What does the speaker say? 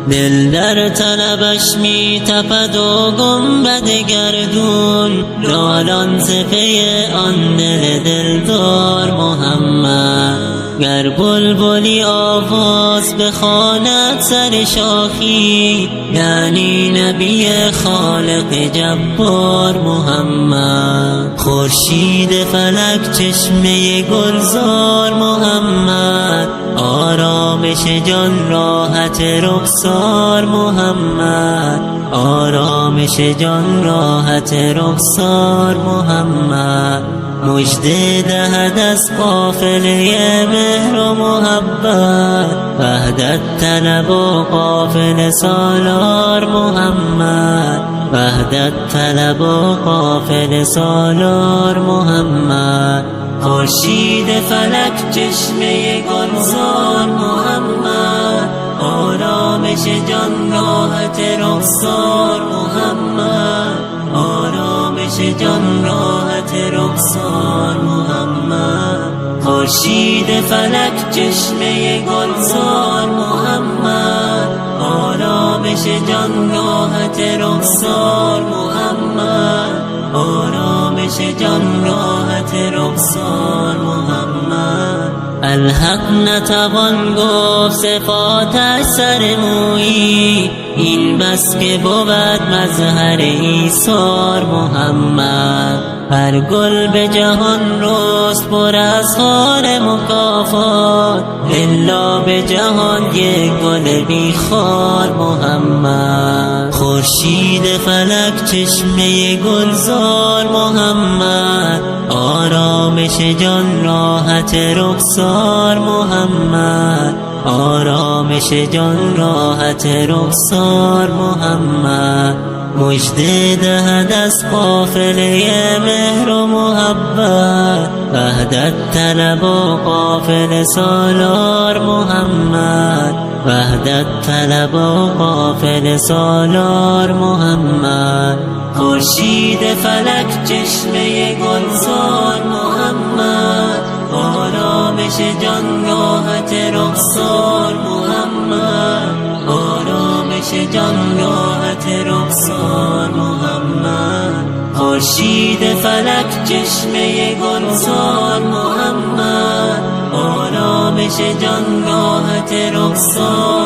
دل در طلبش می تپد و گنبد گردون، نالان ز پی آن دل دلدار محمد. گر بلبلی آواز بخواند سر شاخی، یعنی نبی خالق جبار محمد. خورشید فلک چشمه گلزار محمد، آرامش جان راحت رخسار محمد، آرامش جان راحت رخسار محمد. مژده دهد از قافله مهر و محبت، وحدت طلب و قافله سالار محمد، وحدت طلب و قافله سالار محمد. خورشید فلک چشمه گلزار محمد، آرامش جان راحت رخسار محمد، آرامش جان راحت رخسار محمد. خورشید فلک چشمه گلزار محمد، آرامش جان راحت رخسار محمد، آرامش جان راحت رخسار محمد. الحق نتوان گفت صفاتش سر مویی، این بس که بود مظهر ایثار محمد. هر گل به جهان رست پر از خار مکافات، الا به جهان یک گل بی خار محمد. خورشید فلک چشمه گلزار محمد، آرامش جان راحت رخسار محمد، آرامش جان راحت رخسار محمد. مژده دهد از قافله مهر و محبت، وحدت طلب و قافله سالار محمد، وحدت طلب و قافله سالار محمد. خورشید فلک چشمه گلزار محمد، آرامش جان راحت رخسار محمد، آرامش جان راحت رخسار محمد. خورشید فلک چشمه گلزار محمد، آرامش جان راحت رخسار